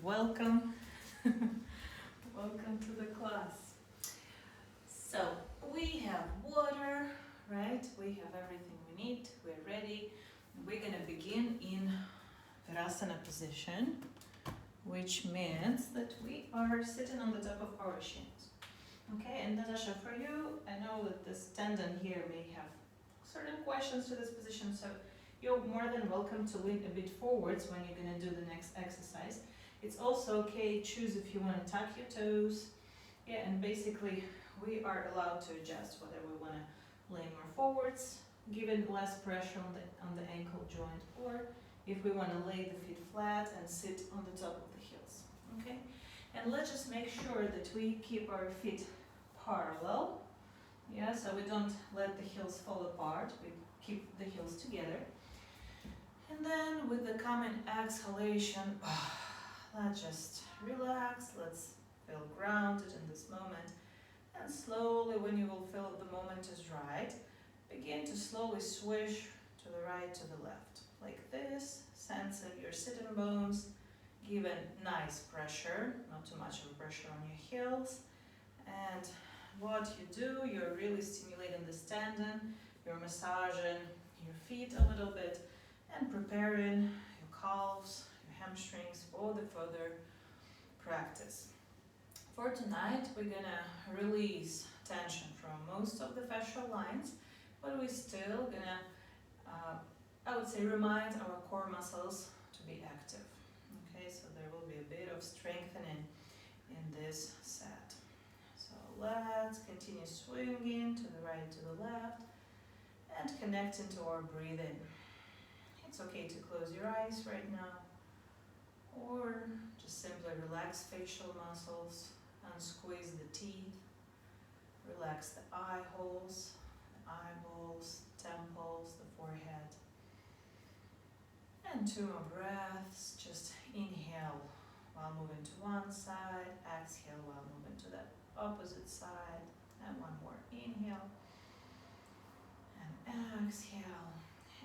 welcome. Welcome to the class. So, we have water, right? We have everything we need. We're ready. We're going to begin in Virasana position, which means that we are sitting on the top of our shins. Okay, and Natasha, for you, I know that this tendon here may have certain questions to this position, so you're more than welcome to lean a bit forwards when you're going to do the next exercise. It's also okay, choose if you want to tuck your toes. Yeah, and basically we are allowed to adjust whether we want to lean more forwards, giving less pressure on the ankle joint, or if we want to lay the feet flat and sit on the top of the heels. Okay? And let's just make sure that we keep our feet parallel. Yeah, so we don't let the heels fall apart. We keep the heels together. And then with the coming exhalation, let's just relax, let's feel grounded in this moment. And slowly, when you will feel the moment is right, begin to slowly swish to the right, to the left. Like this, sensing your sitting bones, giving nice pressure, not too much of pressure on your heels. And what you do, you're really stimulating the tendon, you're massaging your feet a little bit, and preparing your calves, your hamstrings for the further practice. For tonight, we're gonna release tension from most of the fascial lines, but we're still gonna, I would say, remind our core muscles to be active. Okay, so there will be a bit of strengthening in this set. So let's continue swinging to the right, to the left, and connecting to our breathing. It's okay to close your eyes right now, or just simply relax facial muscles, unsqueeze the teeth, relax the eye holes, the eyeballs, temples, the forehead. And 2 more breaths. Just inhale while moving to one side, exhale while moving to the opposite side, and 1 more inhale and exhale.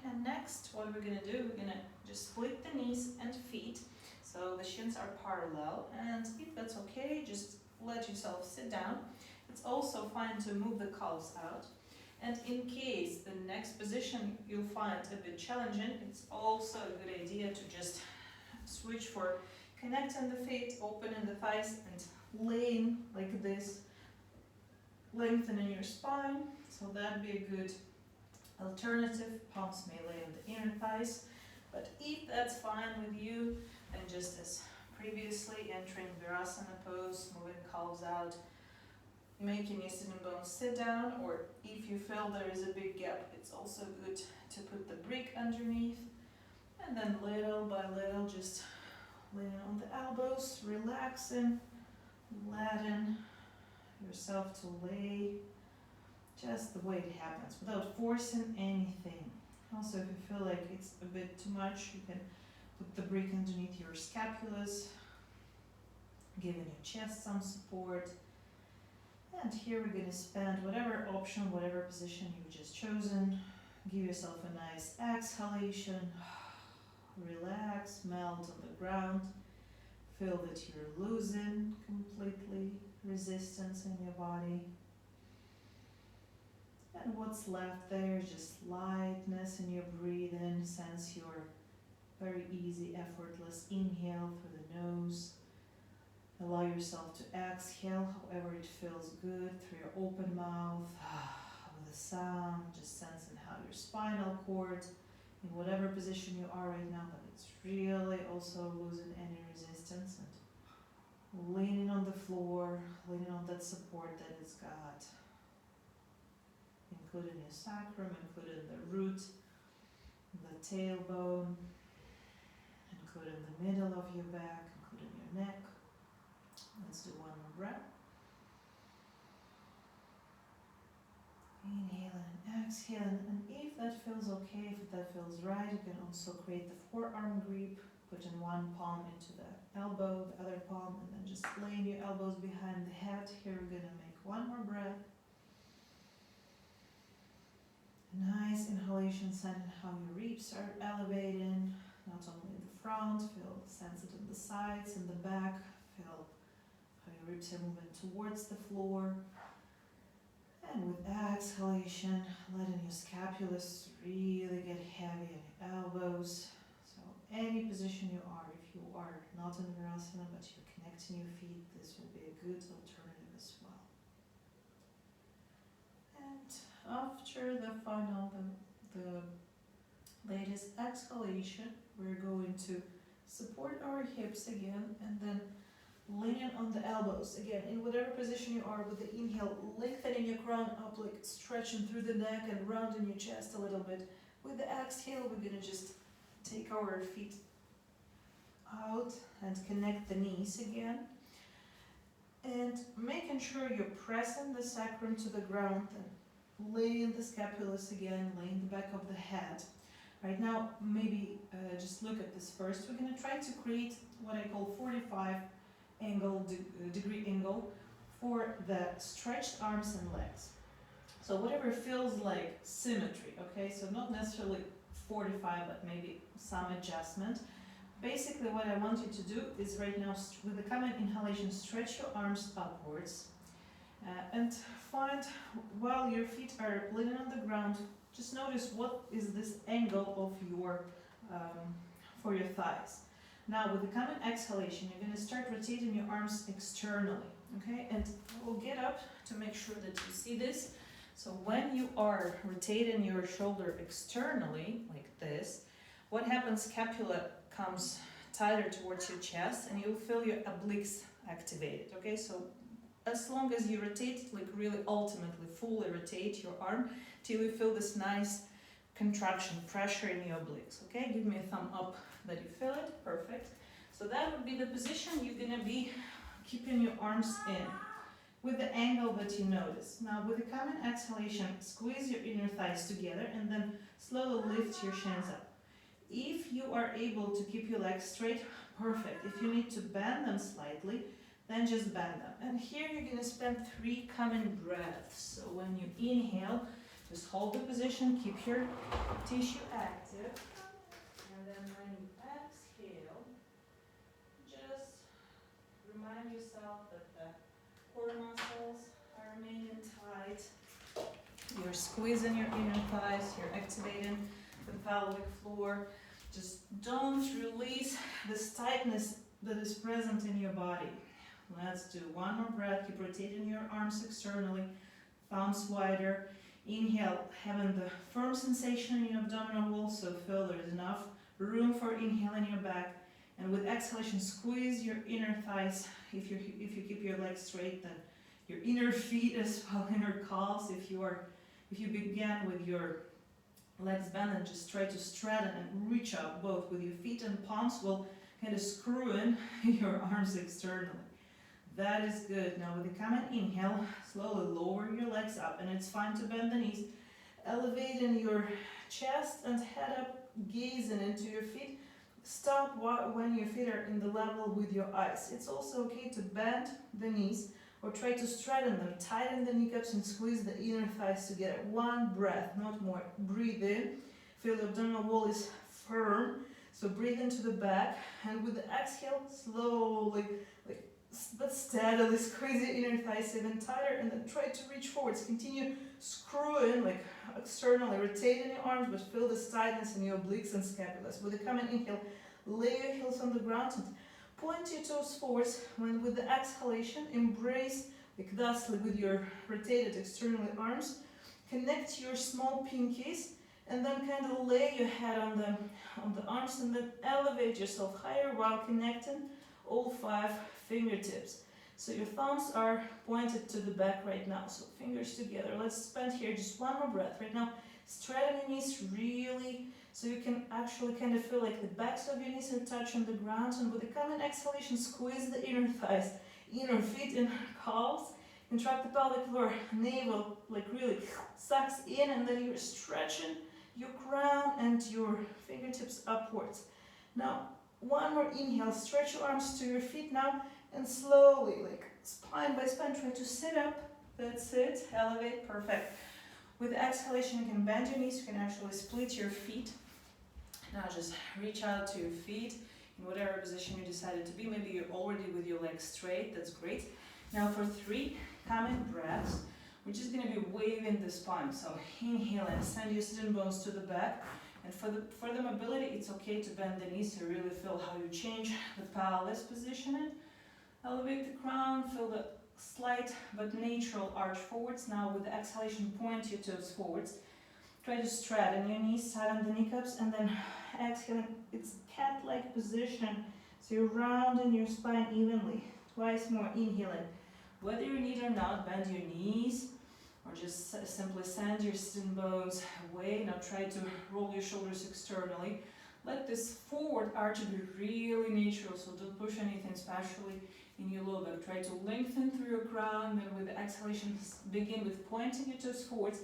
And next, what we're going to do, we're going to just split the knees and feet so the shins are parallel, and if that's okay, just let yourself sit down. It's also fine to move the calves out, and in case the next position you'll find a bit challenging, it's also a good idea to just switch for connecting the feet, opening the thighs, and laying like this, lengthening your spine. So that'd be a good alternative. Palms may lay on the inner thighs, but if that's fine with you, then just as previously, entering Virasana pose, moving calves out, making your sitting bones sit down, or if you feel there is a big gap, it's also good to put the brick underneath, and then little by little just leaning on the elbows, relaxing, letting yourself to lay just the way it happens, without forcing anything. Also, if you feel like it's a bit too much, you can put the brick underneath your scapulas, giving your chest some support. And here we're going to spend whatever option, whatever position you've just chosen. Give yourself a nice exhalation. Relax, melt on the ground. Feel that you're losing completely resistance in your body. And what's left there is just lightness in your breathing. Sense your very easy, effortless inhale through the nose. Allow yourself to exhale however it feels good through your open mouth with a sound, just sensing how your spinal cord, in whatever position you are right now, but it's really also losing any resistance, and leaning on the floor, leaning on that support that it's got, including your sacrum, including the root, the tailbone, including the middle of your back, including your neck. Let's do 1 more breath. Inhaling and exhaling, and if that feels okay, if that feels right, you can also create the forearm grip, putting 1 palm into the elbow, the other palm, and then just laying your elbows behind the head. Here we're going to make 1 more breath. Nice inhalation, sensing how your ribs are elevating, not only in the front, feel sense it in the sides, in the back, feel how your ribs are moving towards the floor. And with exhalation, letting your scapulus really get heavy in your elbows. So any position you are, if you are not in Virasana but you're connecting your feet, this will be a good alternative as well. And after the final, the latest exhalation, we're going to support our hips again and then lean on the elbows. Again, in whatever position you are with the inhale, lengthening your crown up, like stretching through the neck and rounding your chest a little bit. With the exhale, we're going to just take our feet out and connect the knees again. And making sure you're pressing the sacrum to the ground and laying the scapulus again, laying the back of the head. Right now, maybe just look at this first. We're going to try to create what I call 45 degree angle for the stretched arms and legs. So whatever feels like symmetry, okay? So not necessarily 45, but maybe some adjustment. Basically what I want you to do is right now, with the coming inhalation, stretch your arms upwards and find, while your feet are leaning on the ground, just notice what is this angle of your, for your thighs. Now with the coming exhalation, you're going to start rotating your arms externally, okay? And we'll get up to make sure that you see this. So when you are rotating your shoulder externally, like this, what happens, scapula comes tighter towards your chest and you'll feel your obliques activated, okay? So as long as you rotate, like really ultimately fully rotate your arm till you feel this nice contraction, pressure in your obliques, okay? Give me a thumb up that you feel it, perfect. So that would be the position you're gonna be keeping your arms in with the angle that you notice. Now with the coming exhalation, squeeze your inner thighs together and then slowly lift your shins up. If you are able to keep your legs straight, perfect. If you need to bend them slightly, then just bend them. And here you're gonna spend 3 coming breaths. So when you inhale, just hold the position, keep your tissue active. And then when you exhale, just remind yourself that the core muscles are remaining tight. You're squeezing your inner thighs, you're activating the pelvic floor. Just don't release this tightness that is present in your body. Let's do one more breath. Keep rotating your arms externally, thumbs wider. Inhale, having the firm sensation in your abdominal wall, so feel there is enough room for inhale in your back. And with exhalation, squeeze your inner thighs. If you keep your legs straight, then your inner feet as well, inner calves. If you begin with your legs bent and just try to straighten and reach up both with your feet, and palms will kind of screw in your arms externally. That is good. Now with the coming inhale, slowly lower your legs up, and it's fine to bend the knees. Elevating your chest and head up, gazing into your feet. Stop when your feet are in the level with your eyes. It's also okay to bend the knees or try to straighten them. Tighten the kneecaps and squeeze the inner thighs together. One breath, not more. Breathe in. Feel the abdominal wall is firm. So breathe into the back, and with the exhale, slowly, but steadily squeeze your inner thighs even tighter, and then try to reach forwards. Continue screwing, like externally, rotating your arms, but feel this tightness in your obliques and scapulas. With the coming inhale, lay your heels on the ground and point your toes forwards. When with the exhalation, embrace, like thusly with your rotated externally arms, connect your small pinkies, and then kind of lay your head on the arms, and then elevate yourself higher while connecting all 5 fingertips. So your thumbs are pointed to the back right now, so fingers together. Let's spend here just one more breath. Right now, straighten your knees really, so you can actually kind of feel like the backs of your knees are touching the ground. And with the coming exhalation, squeeze the inner thighs, inner feet, inner calves. Contract the pelvic floor, navel like really sucks in, and then you're stretching your crown and your fingertips upwards. Now, one more inhale, stretch your arms to your feet now, and slowly, like spine by spine, try to sit up. That's it, elevate, perfect. With the exhalation, you can bend your knees, you can actually split your feet. Now just reach out to your feet. in whatever position you decided to be. Maybe you're already with your legs straight, that's great. Now for 3 calming breaths, we're just going to be waving the spine. So inhale and send your sitting bones to the back. And for the mobility, it's okay to bend the knees to really feel how you change the pelvis positioning. Elevate the crown, feel the slight but natural arch forwards. Now with the exhalation, point your toes forwards. Try to straighten your knees, tighten the kneecaps, and then exhaling. It's cat-like position, so you're rounding your spine evenly. Twice more, inhaling. Whether you need or not, bend your knees, or just simply send your sitting bones away. Now try to roll your shoulders externally. Let this forward arch be really natural, so don't push anything, especially in your low back. Try to lengthen through your crown, then with the exhalation, begin with pointing your toes forwards.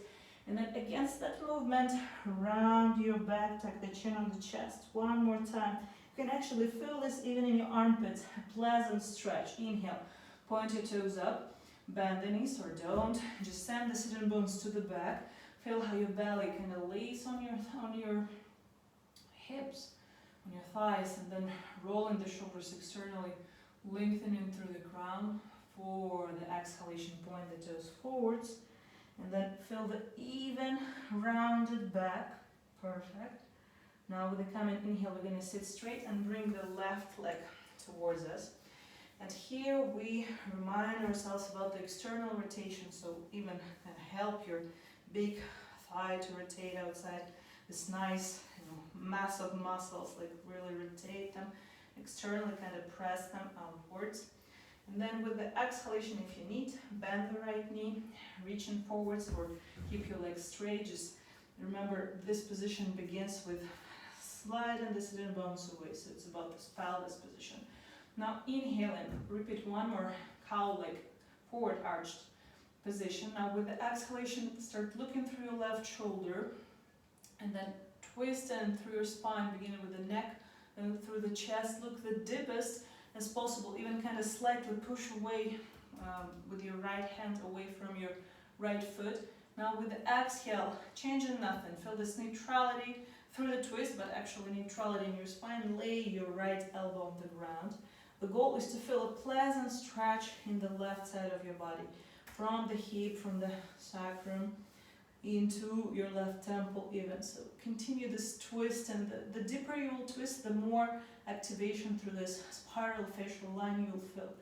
And then against that movement, round your back, tuck the chin on the chest. One more time. You can actually feel this even in your armpits. A pleasant stretch. Inhale, point your toes up, bend the knees or don't. Just send the sitting bones to the back. Feel how your belly kind of lays on your hips, on your thighs, and then rolling the shoulders externally, lengthening through the crown. For the exhalation, point the toes forwards. And then feel the even, rounded back. Perfect. Now with the coming inhale, we're going to sit straight and bring the left leg towards us. And here we remind ourselves about the external rotation, so even kind of help your big thigh to rotate outside. This nice mass of muscles, like really rotate them externally, kind of press them outwards. And then with the exhalation, if you need, bend the right knee, reaching forwards, or keep your legs straight. Just remember, this position begins with sliding the sitting bones away, so it's about this pelvis position. Now inhaling, repeat one more cow-like forward arched position. Now with the exhalation, start looking through your left shoulder, and then twisting through your spine, beginning with the neck and through the chest. Look the deepest as possible, even kind of slightly push away with your right hand away from your right foot. Now with the exhale, changing nothing. Feel this neutrality through the twist, but actually neutrality in your spine. Lay your right elbow on the ground. The goal is to feel a pleasant stretch in the left side of your body, from the hip, from the sacrum, into your left temple even. So continue this twist, and the deeper you will twist, the more activation through this spiral facial line you will feel.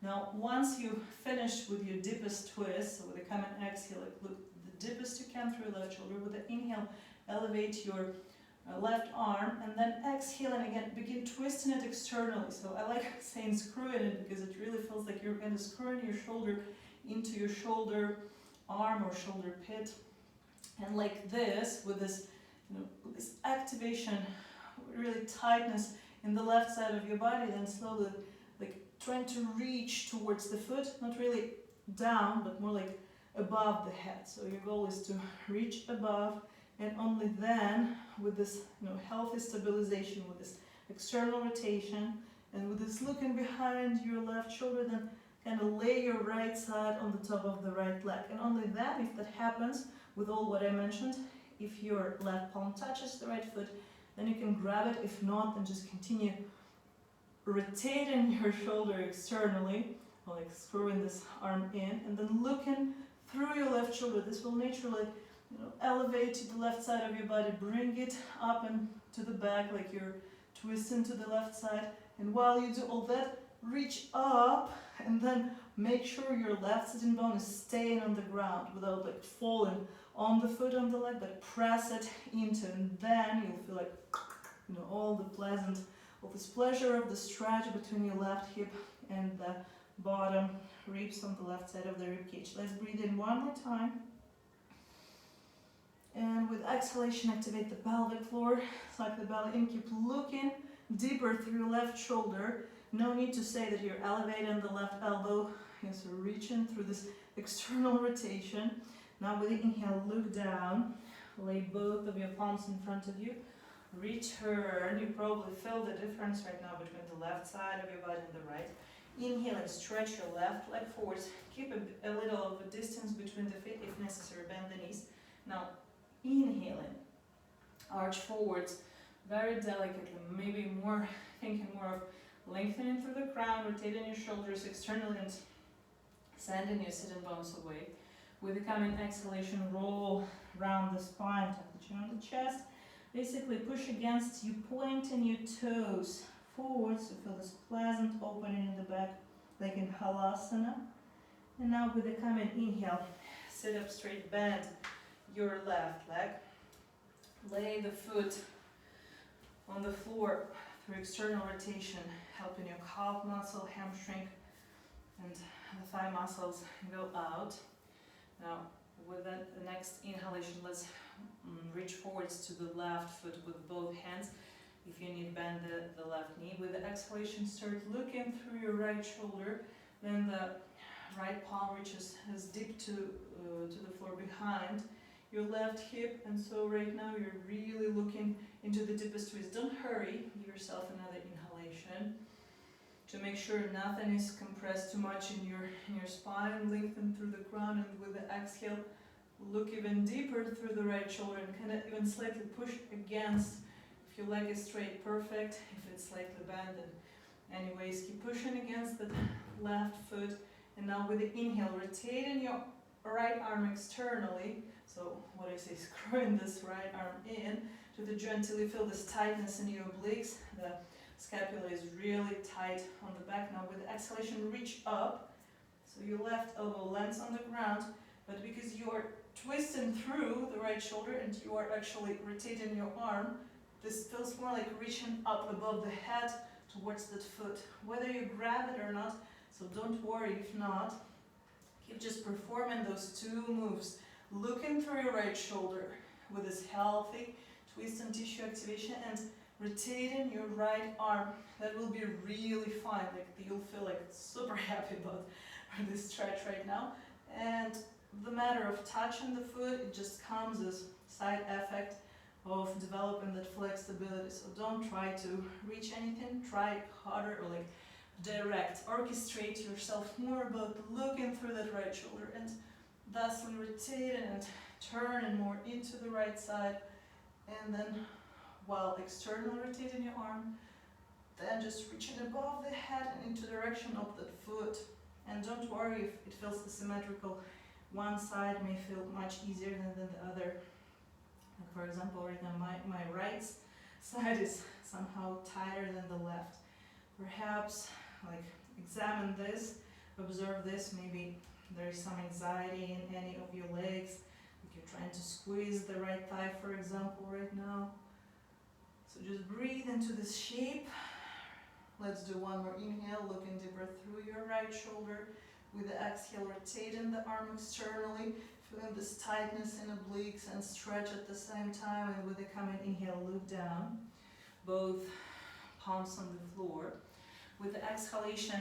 Now once you finish with your deepest twist, so with the coming exhale, like look the deepest you can through your left shoulder. With the inhale, elevate your left arm, and then exhale, and again begin twisting it externally. So I like saying screwing it, because it really feels like you're kind of screwing your shoulder into your shoulder arm or shoulder pit. And like this, with this, with this activation, really tightness in the left side of your body, then slowly, like trying to reach towards the foot, not really down, but more like above the head. So your goal is to reach above, and only then, with this, healthy stabilization, with this external rotation, and with this looking behind your left shoulder, then kind of lay your right side on the top of the right leg. And only then, if that happens, with all what I mentioned, if your left palm touches the right foot, then you can grab it. If not, then just continue rotating your shoulder externally, like screwing this arm in, and then looking through your left shoulder. This will naturally, elevate to the left side of your body, bring it up and to the back, like you're twisting to the left side. And while you do all that, reach up, and then make sure your left sitting bone is staying on the ground without like falling on the foot, on the leg, but press it into, and then you'll feel like, all this pleasure of the stretch between your left hip and the bottom ribs on the left side of the rib cage. Let's breathe in one more time. And with exhalation, activate the pelvic floor, suck the belly in, keep looking deeper through your left shoulder. No need to say that you're elevating the left elbow, so reaching through this external rotation. Now with the inhale, look down, lay both of your palms in front of you, return. You probably feel the difference right now between the left side of your body and the right. Inhale and stretch your left leg forwards. Keep a little of a distance between the feet if necessary, bend the knees. Now inhaling, arch forwards, very delicately, maybe more, thinking more of lengthening through the crown, rotating your shoulders externally and sending your sitting bones away. With the coming exhalation, roll around the spine, tuck the chin on the chest. Basically push against you, pointing your toes forward, so feel this pleasant opening in the back, like in Halasana. And now with the coming inhale, sit up straight, bend your left leg. Lay the foot on the floor through external rotation, helping your calf muscle, hamstring, and the thigh muscles go out. Now, with the next inhalation, let's reach forwards to the left foot with both hands. If you need, bend the left knee. With the exhalation, start looking through your right shoulder. Then the right palm reaches as deep to the floor behind your left hip. And so right now, you're really looking into the deepest twist. Don't hurry. Give yourself another inhalation to make sure nothing is compressed too much in your spine. Lengthen through the crown, and with the exhale, look even deeper through the right shoulder and kind of even slightly push against. If your leg is straight, perfect. If it's slightly bent, then anyways, keep pushing against the left foot. And now with the inhale, rotating your right arm externally. So what I say, screwing this right arm in to the joint till you feel this tightness in your obliques. The scapula is really tight on the back. Now with the exhalation, reach up. So your left elbow lands on the ground, but because you are twisting through the right shoulder and you are actually rotating your arm, this feels more like reaching up above the head towards that foot, whether you grab it or not. So don't worry if not. Keep just performing those two moves, looking through your right shoulder with this healthy twist and tissue activation, and rotating your right arm. That will be really fun. Like, you'll feel like super happy about this stretch right now. And the matter of touching the foot, it just comes as side effect of developing that flexibility. So don't try to reach anything. Try harder, or like direct, orchestrate yourself more about looking through that right shoulder and thusly rotating and turning more into the right side. And then while externally rotating your arm, then just reaching above the head and into the direction of that foot. And don't worry if it feels asymmetrical. One side may feel much easier than the other. Like for example, right now my right side is somehow tighter than the left. Perhaps like examine this, observe this. Maybe there is some anxiety in any of your legs. Like you're trying to squeeze the right thigh, for example, right now. So just breathe into this shape. Let's do one more inhale, looking deeper through your right shoulder. With the exhale, rotating the arm externally, feeling this tightness in obliques and stretch at the same time. And with the coming inhale, look down, both palms on the floor. With the exhalation,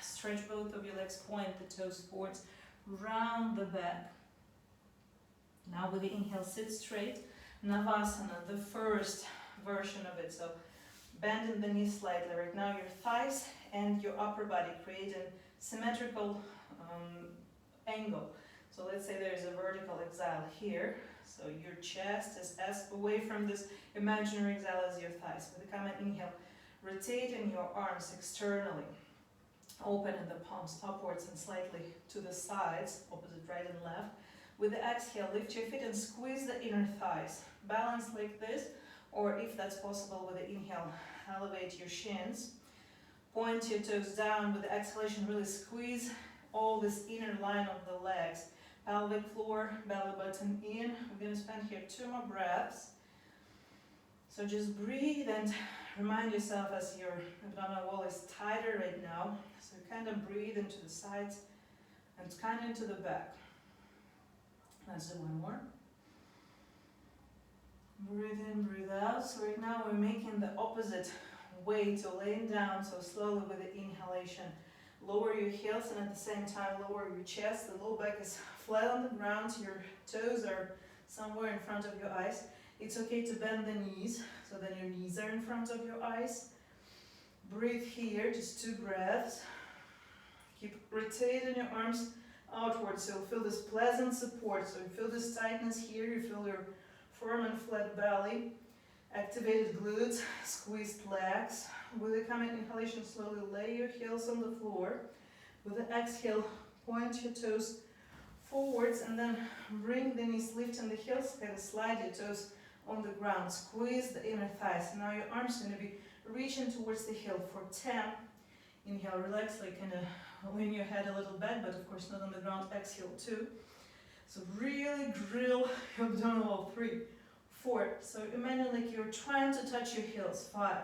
stretch both of your legs, point the toes forwards, round the back. Now with the inhale, sit straight. Navasana, the first version of it. So bending the knees slightly. Right now your thighs and your upper body create a symmetrical angle. So let's say there's a vertical exhale here. So your chest is as away from this imaginary exhale as your thighs. With the coming inhale, rotating your arms externally. Opening the palms upwards and slightly to the sides, opposite right and left. With the exhale, lift your feet and squeeze the inner thighs. Balance like this, or if that's possible with the inhale, elevate your shins. Point your toes down. With the exhalation, really squeeze all this inner line of the legs. Pelvic floor, belly button in. We're going to spend here 2 more breaths. So just breathe and remind yourself as your abdominal wall is tighter right now. So kind of breathe into the sides and kind of into the back. Let's do one more. Breathe in, breathe out. So right now we're making the opposite way to laying down. So slowly with the inhalation, lower your heels and at the same time lower your chest. The low back is flat on the ground. Your toes are somewhere in front of your eyes. It's okay to bend the knees so that your knees are in front of your eyes. Breathe here, just 2 breaths. Keep rotating your arms outwards, so feel this pleasant support. So you feel this tightness here, you feel your firm and flat belly. Activated glutes, squeezed legs. With the coming inhalation, slowly lay your heels on the floor. With the exhale, point your toes forwards and then bring the knees, lifting the heels, kind of slide your toes on the ground. Squeeze the inner thighs. Now your arms are going to be reaching towards the heel for 10. Inhale, relax, like kind of lean your head a little back, but of course not on the ground. Exhale, 2. So really grill your abdominal wall. 3, 4. So imagine like you're trying to touch your heels. 5,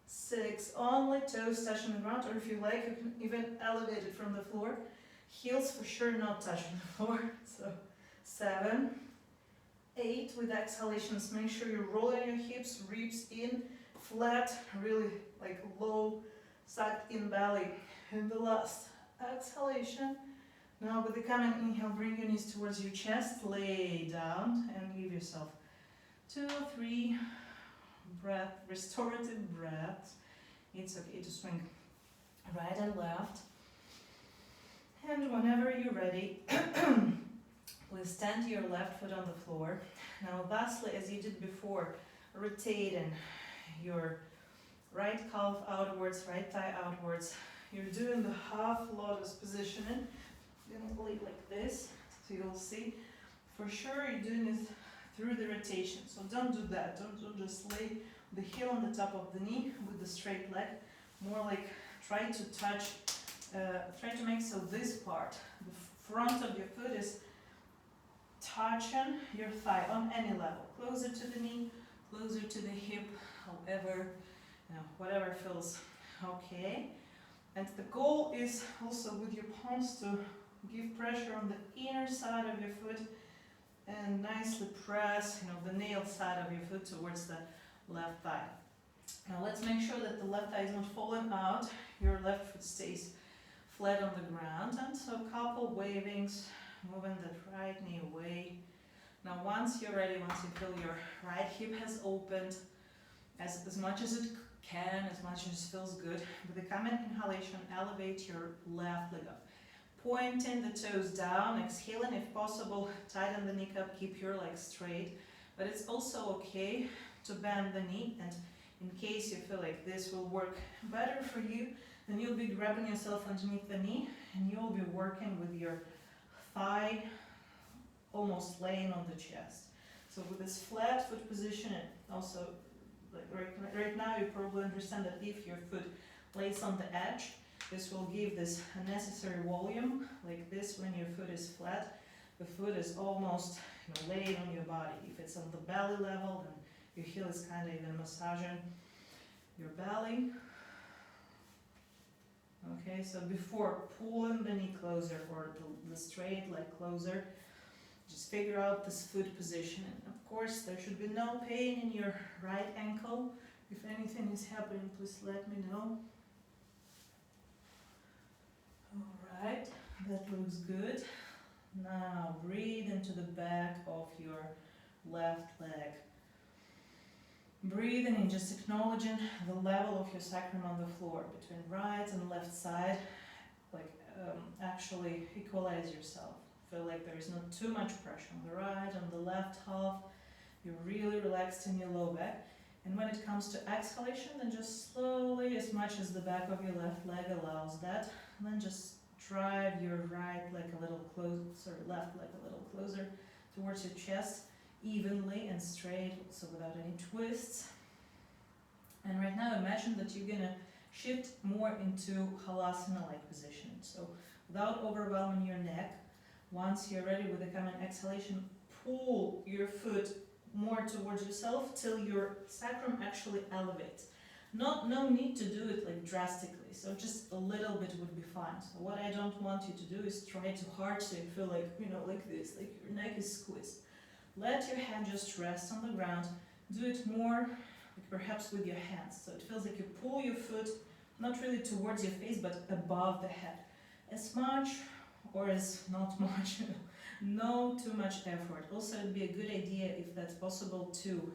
6. Only toes touching the ground, or if you like, you can even elevate it from the floor. Heels for sure not touching the floor. So 7, 8. With exhalations, make sure you're rolling your hips, ribs in, flat, really like low, sucked in belly. And the last exhalation. Now with the coming inhale, bring your knees towards your chest, lay down and give yourself 2, 3 breath, restorative breaths. It's okay to swing right and left. And whenever you're ready, please stand your left foot on the floor. Now lastly, as you did before, rotating your right calf outwards, right thigh outwards. You're doing the half lotus positioning. You're going to lay like this, so you'll see. For sure you're doing it through the rotation, so don't do that. Don't just lay the heel on the top of the knee with the straight leg. More like try to make so this part, the front of your foot is touching your thigh on any level. Closer to the knee, closer to the hip, however, whatever feels okay. And the goal is also with your palms to give pressure on the inner side of your foot and nicely press, the nail side of your foot towards the left thigh. Now let's make sure that the left thigh is not falling out. Your left foot stays flat on the ground. And so a couple wavings, moving that right knee away. Now once you're ready, once you feel your right hip has opened as much as it can, as much as it feels good, with the coming inhalation, elevate your left leg up. Pointing the toes down, exhaling if possible, tighten the kneecap, keep your legs straight. But it's also okay to bend the knee, and in case you feel like this will work better for you, then you'll be grabbing yourself underneath the knee and you'll be working with your thigh almost laying on the chest. So with this flat foot position, and also like right now you probably understand that if your foot lays on the edge, this will give this unnecessary volume. Like this, when your foot is flat, the foot is almost laying on your body. If it's on the belly level, then your heel is kind of even massaging your belly. Okay, so before pulling the knee closer or the straight leg closer, just figure out this foot position. And of course, there should be no pain in your right ankle. If anything is happening, please let me know. Alright, that looks good. Now breathe into the back of your left leg. Breathing in, just acknowledging the level of your sacrum on the floor between right and left side. Actually equalize yourself. Feel like there is not too much pressure on the right, on the left half. You're really relaxed in your low back. And when it comes to exhalation, then just slowly, as much as the back of your left leg allows that, and then just drive your right leg a little closer, left leg a little closer towards your chest, evenly and straight, so without any twists. And right now imagine that you're gonna shift more into halasana-like position. So without overwhelming your neck, once you're ready with the coming exhalation, pull your foot more towards yourself till your sacrum actually elevates. No need to do it like drastically, so just a little bit would be fine. So what I don't want you to do is try too hard so you feel like, like this, like your neck is squeezed. Let your hand just rest on the ground. Do it more, like perhaps with your hands. So it feels like you pull your foot, not really towards your face, but above the head. As much or as not much, no too much effort. Also, it'd be a good idea, if that's possible, to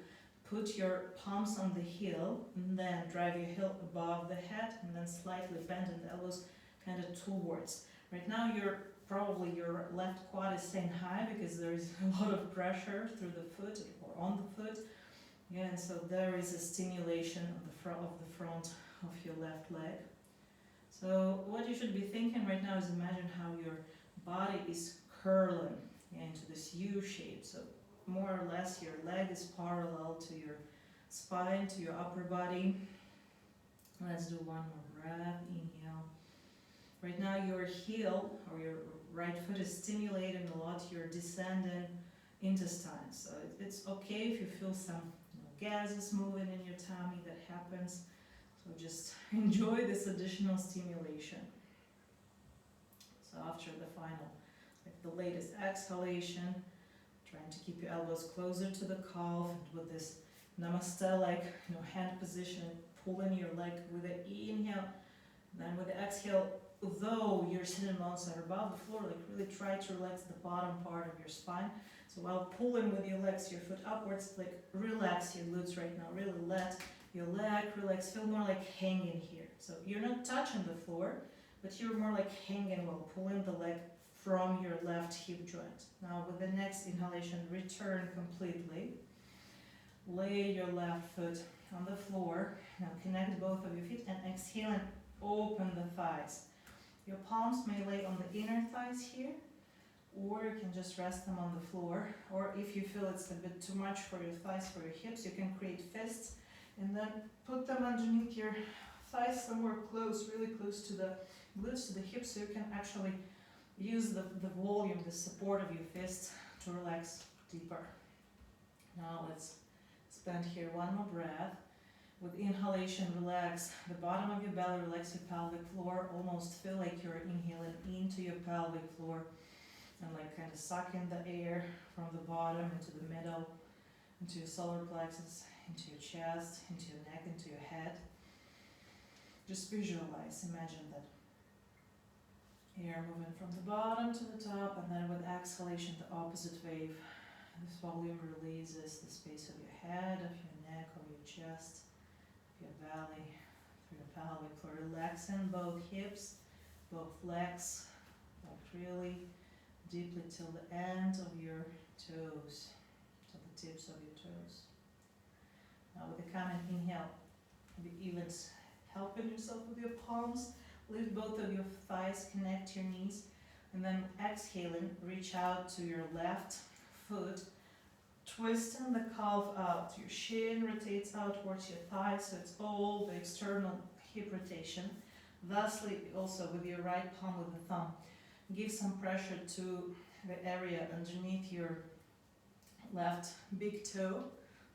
put your palms on the heel and then drive your heel above the head and then slightly bend the elbows kind of towards. Right now probably your left quad is staying high because there is a lot of pressure through the foot or on the foot. Yeah, and so there is a stimulation of the front of your left leg. So what you should be thinking right now is imagine how your body is curling, yeah, into this U shape. So more or less your leg is parallel to your spine, to your upper body. Let's do one more breath. Inhale. Right now your heel or your right foot is stimulating a lot your descending intestines. So it's okay if you feel some gases moving in your tummy, that happens. So just enjoy this additional stimulation. So after the final, like the latest exhalation, trying to keep your elbows closer to the calf, and with this namaste like hand position, pulling your leg with the inhale, then with the exhale, though your sitting bones are above the floor, like really try to relax the bottom part of your spine. So while pulling with your legs, your foot upwards, like relax your glutes right now, really let your leg relax, feel more like hanging here. So you're not touching the floor, but you're more like hanging while pulling the leg from your left hip joint. Now with the next inhalation, return completely. Lay your left foot on the floor. Now connect both of your feet and exhale and open the thighs. Your palms may lay on the inner thighs here, or you can just rest them on the floor. Or if you feel it's a bit too much for your thighs, for your hips, you can create fists and then put them underneath your thighs somewhere close, really close to the glutes, to the hips, so you can actually use the volume, the support of your fists to relax deeper. Now let's spend here one more breath. With inhalation, relax the bottom of your belly, relax your pelvic floor, almost feel like you're inhaling into your pelvic floor and like kind of suck in the air from the bottom into the middle, into your solar plexus, into your chest, into your neck, into your head. Just visualize, imagine that air moving from the bottom to the top, and then with exhalation, the opposite wave. This volume releases the space of your head, of your neck, of your chest, your belly, through your pelvic floor. Relaxing both hips, both legs, like really deeply till the end of your toes, till the tips of your toes. Now with the coming inhale, be even helping yourself with your palms. Lift both of your thighs, connect your knees, and then exhaling, reach out to your left foot, twisting the calf out. Your shin rotates out towards your thigh, so it's all the external hip rotation. Thusly, also with your right palm with the thumb, give some pressure to the area underneath your left big toe,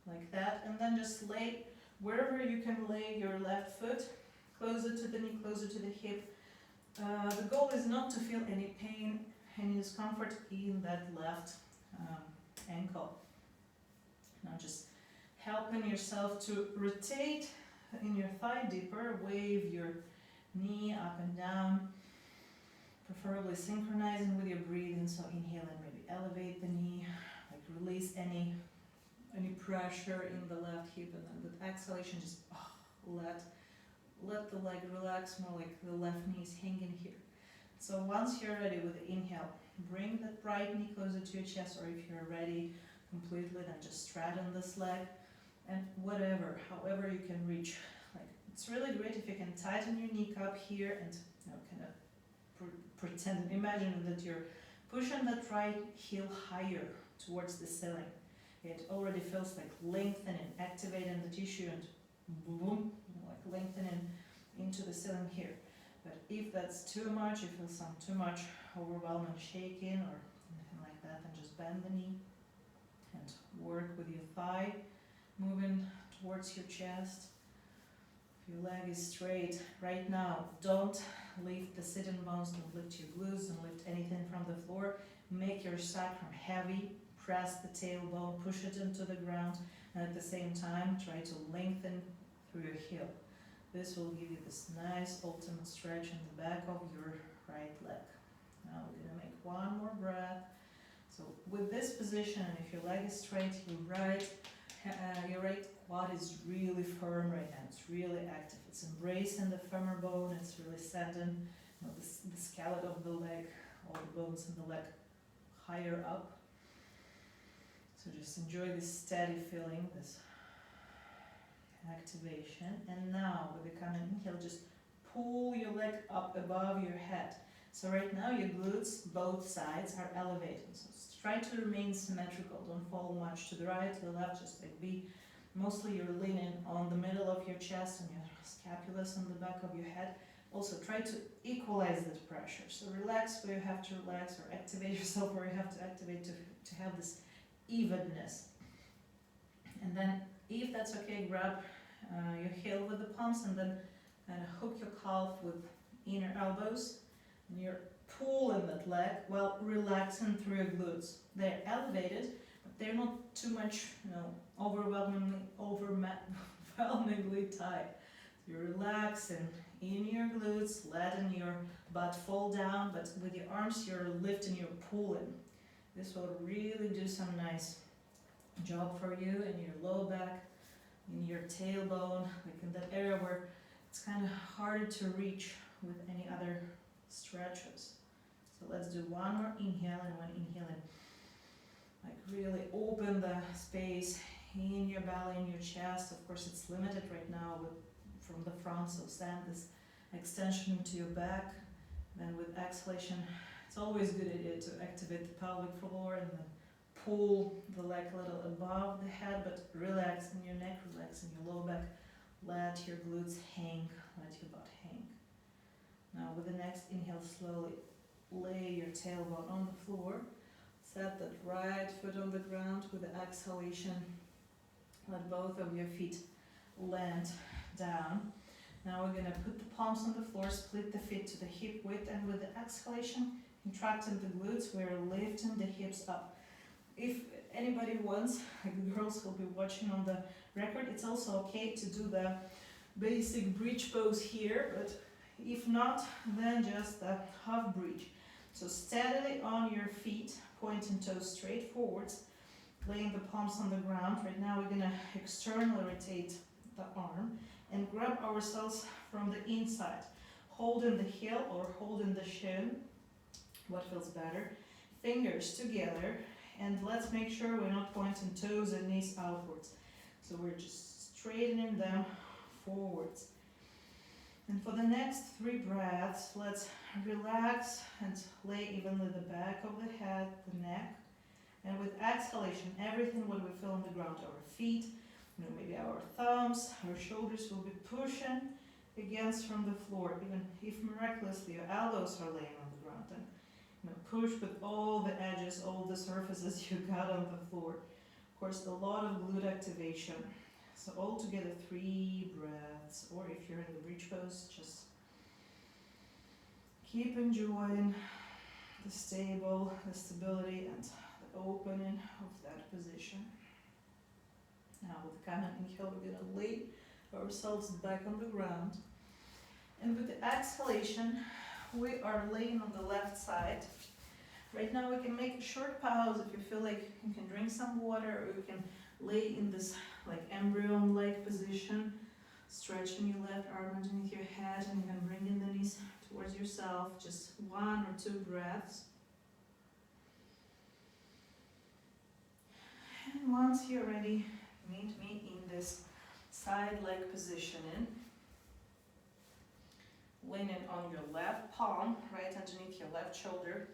like that, and then just lay wherever you can lay your left foot, closer to the knee, closer to the hip. The goal is not to feel any pain, any discomfort in that left ankle. Now just helping yourself to rotate in your thigh deeper, wave your knee up and down, preferably synchronizing with your breathing. So inhale and maybe elevate the knee, like release any pressure in the left hip, and then with exhalation just let the leg relax, more like the left knee is hanging here. So once you're ready with the inhale, bring that right knee closer to your chest, or if you're ready completely, then just straddle this leg, and however you can reach. Like, it's really great if you can tighten your kneecap here and kind of pretend, imagine that you're pushing that right heel higher towards the ceiling. It already feels like lengthening, activating the tissue, and boom, like lengthening into the ceiling here. But if that's too much, you feel some too much overwhelming shaking or anything like that, then just bend the knee and work with your thigh moving towards your chest. If your leg is straight right now, don't lift the sitting bones, don't lift your glutes, don't lift anything from the floor. Make your sacrum heavy, press the tailbone, push it into the ground, and at the same time try to lengthen through your heel. This will give you this nice ultimate stretch in the back of your right leg. Now we're going to make one more breath. So with this position, and if your leg is straight, your right quad is really firm right now. It's really active. It's embracing the femur bone. It's really sending the skeleton of the leg, all the bones in the leg higher up. So just enjoy this steady feeling, this activation. And now with the coming inhale, just pull your leg up above your head. So right now your glutes, both sides, are elevated. So try to remain symmetrical. Don't fall much to the right, to the left, just like be. Mostly you're leaning on the middle of your chest and your scapula's on the back of your head. Also try to equalize this pressure. So relax where you have to relax, or activate yourself where you have to activate to have this evenness. And then if that's okay, grab your heel with the palms and then kind of hook your calf with inner elbows. And you're pulling that leg while relaxing through your glutes. They're elevated, but they're not too much, overwhelmingly tight. You're relaxing in your glutes, letting your butt fall down, but with your arms you're lifting, you're pulling. This will really do some nice job for you in your low back, in your tailbone, like in that area where it's kind of harder to reach with any other stretches. So let's do one more inhale, and when inhaling, like really open the space in your belly, in your chest. Of course it's limited right now from the front, so send this extension into your back. Then with exhalation, it's always a good idea to activate the pelvic floor and then pull the leg a little above the head, but relax in your neck, relax in your low back. Let your glutes hang, let your butt hang. Now with the next inhale, slowly lay your tailbone on the floor. Set that right foot on the ground. With the exhalation, let both of your feet land down. Now we're going to put the palms on the floor, split the feet to the hip width, and with the exhalation, contracting the glutes, we're lifting the hips up. If anybody wants, like the girls will be watching on the record, it's also okay to do the basic bridge pose here, but if not, then just a half bridge. So steadily on your feet, pointing toes straight forwards, laying the palms on the ground. Right now we're going to externally rotate the arm and grab ourselves from the inside, holding the heel or holding the shin, what feels better, fingers together, and let's make sure we're not pointing toes and knees outwards. So we're just straightening them forwards. And for the next 3 breaths, let's relax and lay evenly the back of the head, the neck. And with exhalation, everything what we feel on the ground, our feet, maybe our thumbs, our shoulders will be pushing against from the floor. Even if miraculously your elbows are laying on the ground, then push with all the edges, all the surfaces you got on the floor. Of course, a lot of glute activation. So all together 3 breaths, or if you're in the bridge pose, just keep enjoying the stability and the opening of that position. Now with the common inhale, we're going to lay ourselves back on the ground. And with the exhalation, we are laying on the left side. Right now we can make a short pause if you feel like you can drink some water, or you can lay in this like embryo-like position, stretching your left arm underneath your head, and you can bring in the knees towards yourself. Just 1 or 2 breaths. And once you're ready, meet me in this side leg positioning, leaning on your left palm, right underneath your left shoulder.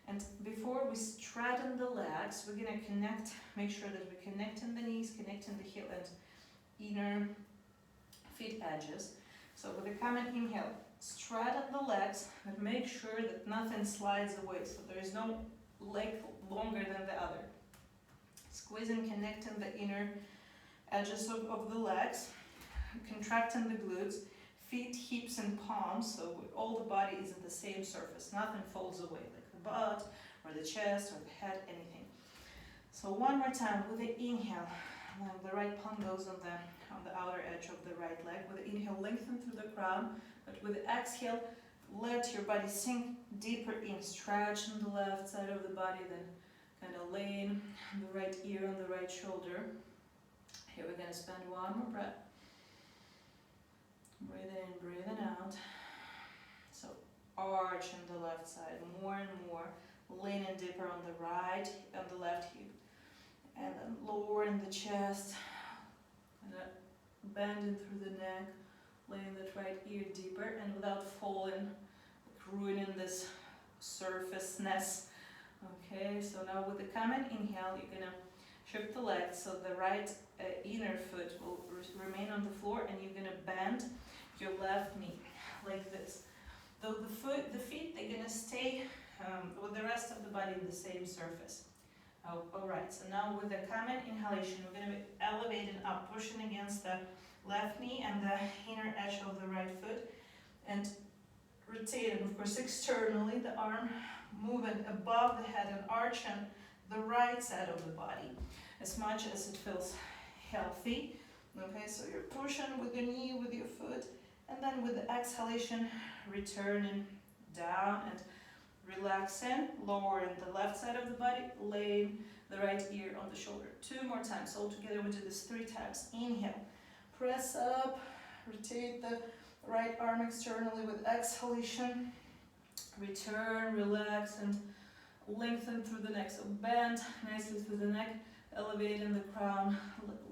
And before we straighten the legs, we're going to connect, make sure that we're connecting the knees, connecting the heel and inner feet edges. So with the common inhale, straighten the legs, but make sure that nothing slides away, so there is no leg longer than the other. Squeezing, connecting the inner edges of the legs, contracting the glutes, feet, hips and palms, so all the body is at the same surface, nothing falls away, like the butt or the chest or the head, anything. So one more time with the inhale, the right palm goes on the outer edge of the right leg. With the inhale, lengthen through the crown, but with the exhale, let your body sink deeper in, stretch on the left side of the body, then kind of laying the right ear on the right shoulder. Here we're going to spend 1 more breath. Breathing in, breathing out. So arch on the left side, more and more, leaning deeper on the left hip, and then lowering the chest, and bending through the neck, laying that right ear deeper and without falling, ruining this surfaceness. Okay, so now with the common inhale, you're gonna shift the legs so the right inner foot will remain on the floor, and you're gonna bend your left knee like this. Though the feet, they're gonna stay with the rest of the body in the same surface. Oh, alright, so now with the common inhalation, we're gonna be elevating up, pushing against the left knee and the inner edge of the right foot, and rotating, of course, externally, the arm moving above the head and arching the right side of the body as much as it feels healthy. Okay, so you're pushing with your knee, with your foot, and then with the exhalation, returning down and relaxing, lowering the left side of the body, laying the right ear on the shoulder. 2 more times. All together we do this 3 times. Inhale, press up, rotate the right arm externally with exhalation, return, relax, and lengthen through the neck. So bend nicely through the neck, elevating the crown,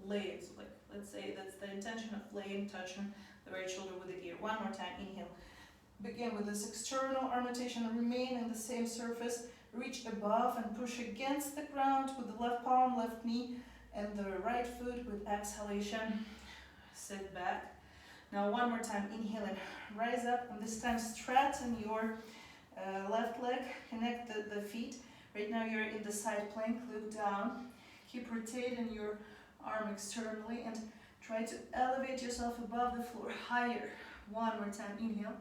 laying. So like, let's say that's the intention of laying, touching the right shoulder with the ear. 1 more time. Inhale. Begin with this external arm rotation, remain in the same surface, reach above and push against the ground with the left palm, left knee, and the right foot with exhalation. Sit back. Now 1 more time, inhaling, rise up, and this time straighten your left leg, connect the feet. Right now you're in the side plank, look down, keep rotating your arm externally and try to elevate yourself above the floor, higher. 1 more time, inhale.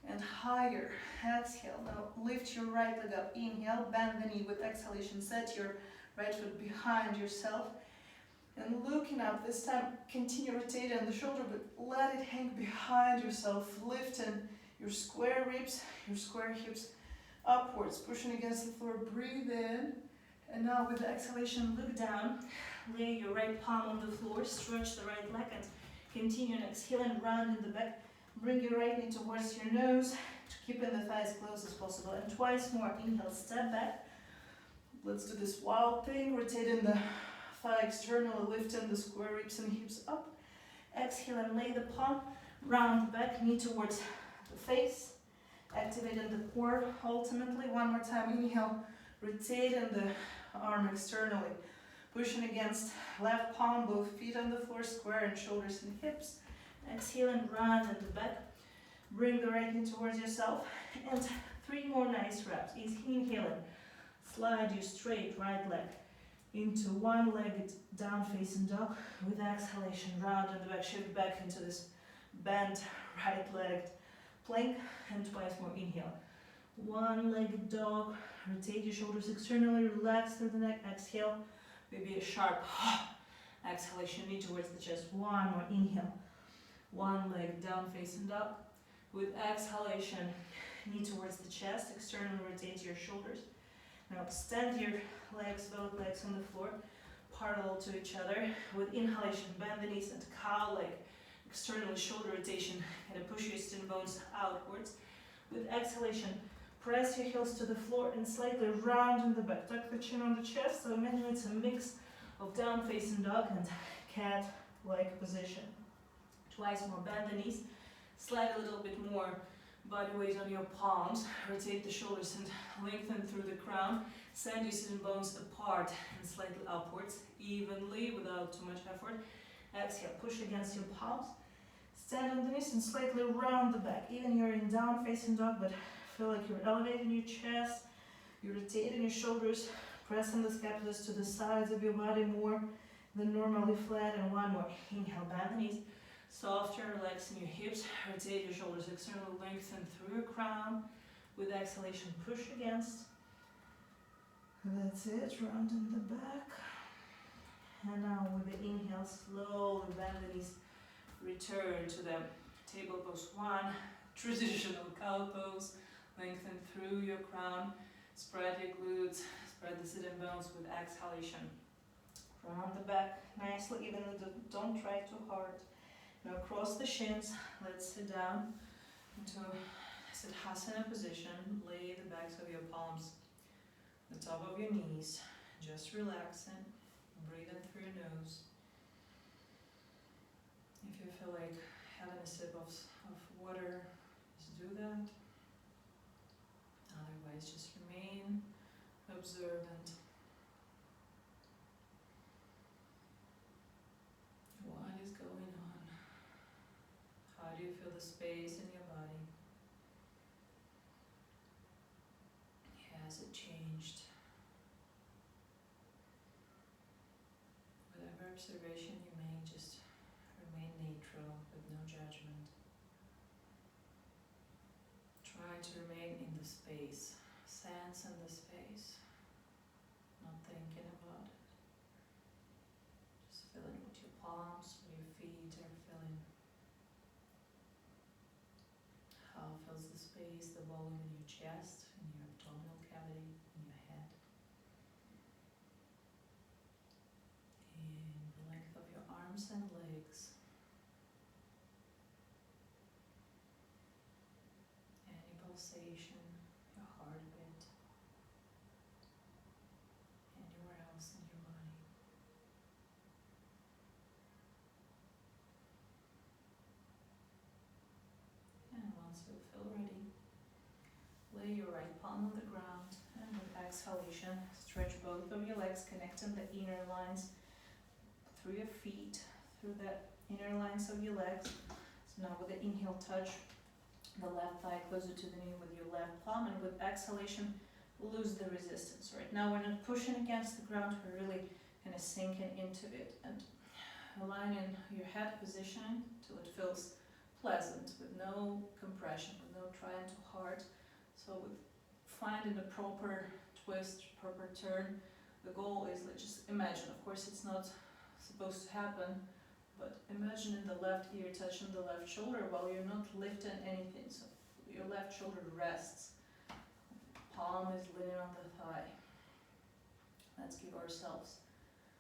And higher, exhale. Now lift your right leg up, inhale, bend the knee with exhalation, set your right foot behind yourself, and looking up, this time continue rotating the shoulder, but let it hang behind yourself, lifting your square ribs, your square hips upwards, pushing against the floor, breathe in, and now with the exhalation, look down, lay your right palm on the floor, stretch the right leg, and continue and exhaling, round in the back. Bring your right knee towards your nose, keeping the thighs close as possible. And 2 more. Inhale, step back. Let's do this wild thing. Rotating the thigh externally, lifting the square ribs and hips up. Exhale and lay the palm round the back, knee towards the face. Activating the core ultimately. 1 more time. Inhale, rotating the arm externally. Pushing against left palm, both feet on the floor, square and shoulders and hips. Exhale and round at the back. Bring the right knee towards yourself. And 3 more nice reps. Inhaling. Slide your straight right leg into one-legged down-facing dog with exhalation. Round at the back. Shift back into this bent right-legged plank. And 2 more. Inhale. One-legged dog. Rotate your shoulders externally. Relax through the neck. Exhale. Maybe a sharp exhalation. Knee towards the chest. 1 more. Inhale. One leg down facing dog. With exhalation, knee towards the chest, externally rotate your shoulders. Now extend your legs, both legs on the floor, parallel to each other. With inhalation, bend the knees and cow leg, externally shoulder rotation, and push your shin bones outwards. With exhalation, press your heels to the floor and slightly round in the back. Tuck the chin on the chest, so imagine it's a mix of down facing dog and cat-like position. 2 more, bend the knees, slide a little bit more body weight on your palms, rotate the shoulders and lengthen through the crown, send your sitting bones apart and slightly upwards, evenly without too much effort. Exhale, push against your palms, stand on the knees and slightly round the back. Even you're in down facing dog, but feel like you're elevating your chest, you're rotating your shoulders, pressing the scapulas to the sides of your body more than normally flat. And 1 more, inhale, bend the knees. Softer, relaxing your hips, rotate your shoulders externally, lengthen through your crown. With exhalation, push against. That's it, round in the back. And now with the inhale, slowly bend the knees, return to the table pose 1, traditional cow pose. Lengthen through your crown, spread your glutes, spread the sitting bones with exhalation. Round the back nicely, even though don't try too hard. Now cross the shins, let's sit down into Siddhasana position. Lay the backs of your palms on the top of your knees. Just relaxing, breathing through your nose. If you feel like having a sip of water, just do that. Otherwise, just remain observant. What is going on? How do you feel the space in your body? Has it changed? Whatever observation you make, just remain neutral with no judgment. Try to remain in the space, sense in the space, not thinking about it. Just feeling what your palms, what your feet are feeling. How feels the space, the volume in your chest, in your abdominal cavity, in your head. And the length of your arms and legs. Any pulsation, your heartbeat, anywhere else in your body. And once you feel ready, lay your right palm on the ground and with exhalation, stretch both of your legs, connecting the inner lines through your feet, through the inner lines of your legs. So now with the inhale, touch the left thigh closer to the knee with your left palm, and with exhalation, lose the resistance. Right now we're not pushing against the ground, we're really kind of sinking into it and aligning your head positioning till it feels pleasant, with no compression, with no trying too hard. So with finding the proper twist, proper turn, the goal is, let's just imagine, of course it's not supposed to happen, but imagining the left ear touching the left shoulder while you're not lifting anything. So your left shoulder rests, palm is leaning on the thigh. Let's give ourselves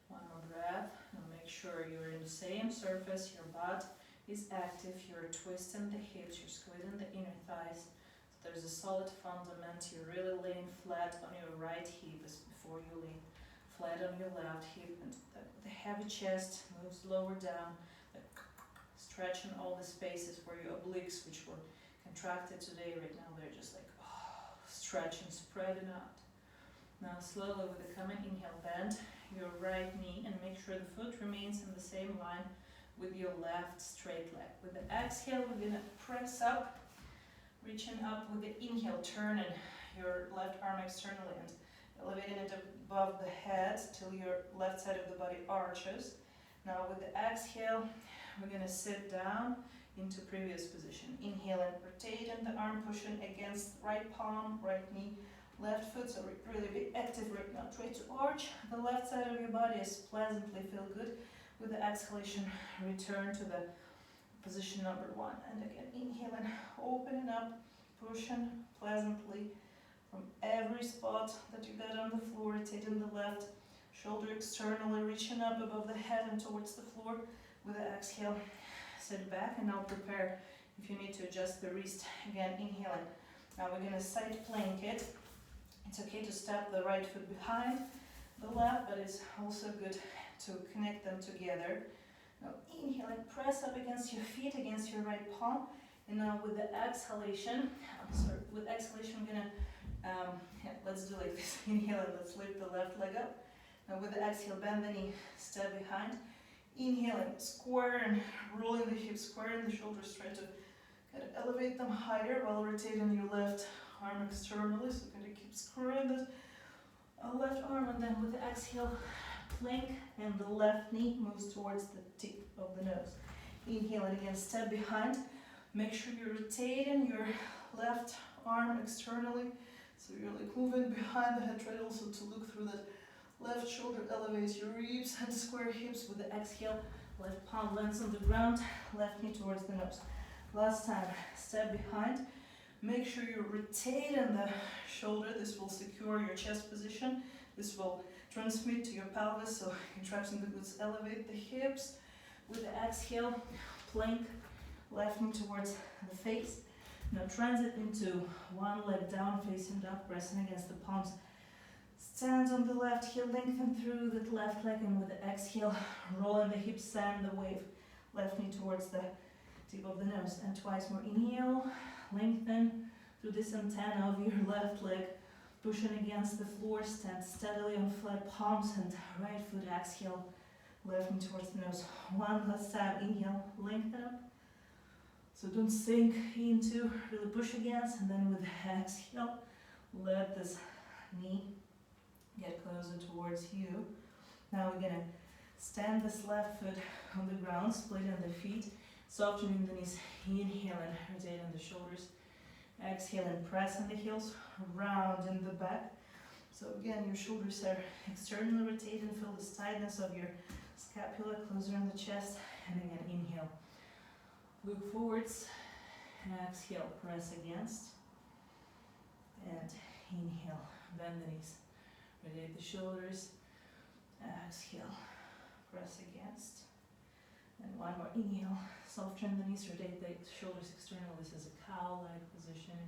one more breath and make sure you're in the same surface, your butt is active, you're twisting the hips, you're squeezing the inner thighs. So there's a solid fundament, you're really laying flat on your right hip as before you lay flat on your left hip, and the heavy chest moves lower down, stretching all the spaces for your obliques, which were contracted today. Right now they're just like stretching, spreading out. Now slowly with the coming inhale, bend your right knee and make sure the foot remains in the same line with your left straight leg. With the exhale, we're gonna press up, reaching up with the inhale, turning your left arm externally and elevating it above the head till your left side of the body arches. Now with the exhale, we're gonna sit down into previous position. Inhaling, rotating the arm, pushing against right palm, right knee, left foot. So really be active right now. Try to arch the left side of your body as pleasantly feel good. With the exhalation, return to the position number one. And again, inhaling, opening up, pushing pleasantly from every spot that you got on the floor, rotating the left shoulder externally, reaching up above the head and towards the floor. With the exhale, sit back, and now prepare if you need to adjust the wrist. Again, inhaling. Now we're going to side plank it. It's okay to step the right foot behind the left, but it's also good to connect them together. Now inhaling, press up against your feet, against your right palm. And now with the exhalation, I'm gonna, let's do like this. Inhaling, let's lift the left leg up. Now with the exhale, bend the knee, step behind. Inhaling, square and rolling the hips, squaring the shoulders, try to kind of elevate them higher while rotating your left arm externally. So kind of keep squaring the left arm, and then with the exhale, plank, and the left knee moves towards the tip of the nose. Inhaling again, step behind. Make sure you're rotating your left arm externally. So you're like moving behind the head. Try also to look through that left shoulder, elevate your ribs and square hips. With the exhale, left palm lands on the ground, left knee towards the nose. Last time, step behind. Make sure you're rotating the shoulder. This will secure your chest position. This will transmit to your pelvis, so contracting the glutes, elevate the hips. With the exhale, plank, left knee towards the face. Now transit into one leg down, facing down, pressing against the palms. Stand on the left heel, lengthen through that left leg, and with the exhale, rolling the hips, send the wave. left knee towards the tip of the nose, and twice more. Inhale, lengthen through this antenna of your left leg, pushing against the floor, stand steadily on flat palms, and right foot exhale, left knee towards the nose. One last time, inhale, lengthen up. So don't sink into, really push against, and then with the exhale, let this knee get closer towards you. Now we're gonna stand this left foot on the ground, splitting the feet, softening the knees, inhale and rotating the shoulders. Exhale and press on the heels, round in the back. So again, your shoulders are externally rotating, feel this tightness of your scapula closer on the chest, and again, inhale. Look forwards, exhale, press against, and inhale, bend the knees, rotate the shoulders, exhale, press against, and one more, inhale, soften the knees, rotate the shoulders external, this is a cow-like position,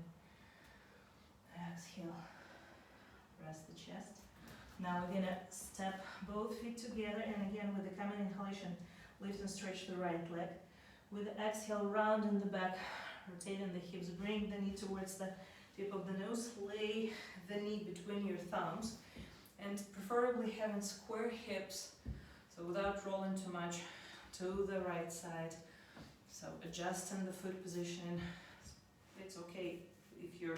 exhale, press the chest. Now we're gonna step both feet together, and again with the coming inhalation, lift and stretch the right leg. With the exhale, round in the back, rotating the hips, bring the knee towards the tip of the nose, lay the knee between your thumbs, and preferably having square hips, so without rolling too much to the right side. So adjusting the foot position. It's okay if your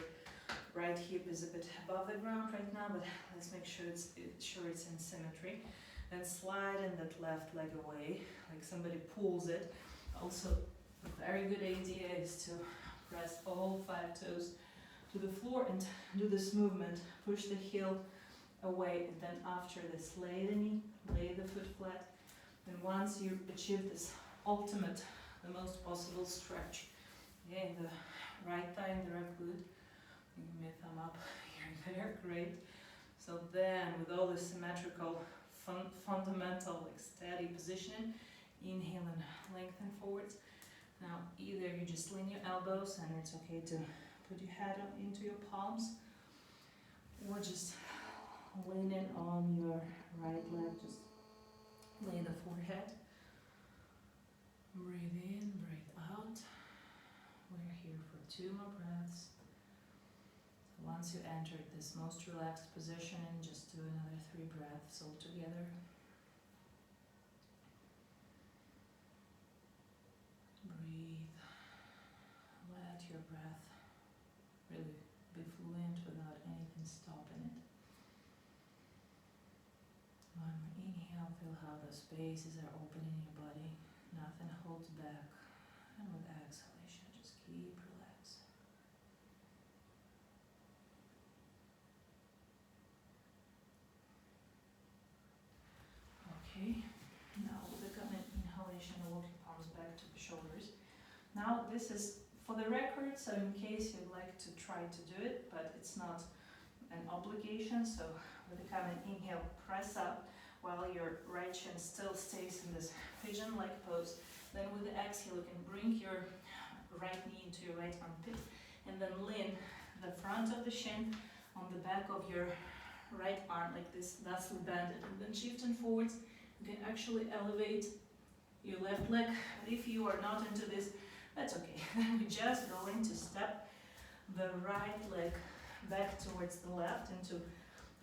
right hip is a bit above the ground right now, but let's make sure it's in symmetry. Then sliding that left leg away, like somebody pulls it. Also, a very good idea is to press all 5 toes to the floor and do this movement. Push the heel away, and then after this, lay the knee, lay the foot flat. And once you achieve this ultimate, the most possible stretch, okay, the right thigh and the right glute, give me a thumb up, you're there, great. So then, with all this symmetrical, fundamental, like steady position, inhale and lengthen forwards. Now, either you just lean your elbows, and it's okay to put your head up into your palms, or just lean in on your right leg, just lay the forehead. Breathe in, breathe out. We're here for 2 more breaths. So once you entered this most relaxed position, just do another 3 breaths all together. Breathe. Let your breath really be fluent without anything stopping it. One more inhale, feel how the spaces are opening in your body. Nothing holds back. And with exhalation, just keep relaxing. Okay, now with the coming inhalation, walk your palms back to the shoulders. Now this is for the record, so in case you'd like to try to do it, but it's not an obligation, so with the coming inhale, press up while your right shin still stays in this pigeon-like pose. Then with the exhale, you can bring your right knee into your right armpit, and then lean the front of the shin on the back of your right arm like this, thusly banded. And then shifting forwards, you can actually elevate your left leg. But if you are not into this, that's okay. Then we're just going to step the right leg back towards the left into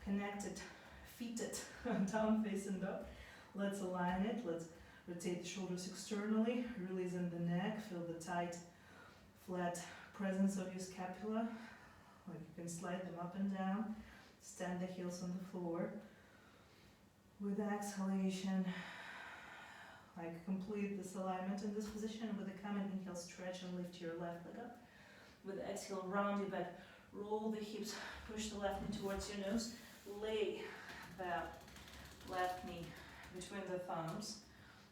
connected, feeted, down facing dog. Let's align it. Let's rotate the shoulders externally, releasing the neck. Feel the tight, flat presence of your scapula. Like you can slide them up and down. Stand the heels on the floor. With exhalation, like complete this alignment in this position. With the coming inhale, stretch and lift your left leg up. With the exhale, round your back. Roll the hips, push the left knee towards your nose. Lay the left knee between the thumbs.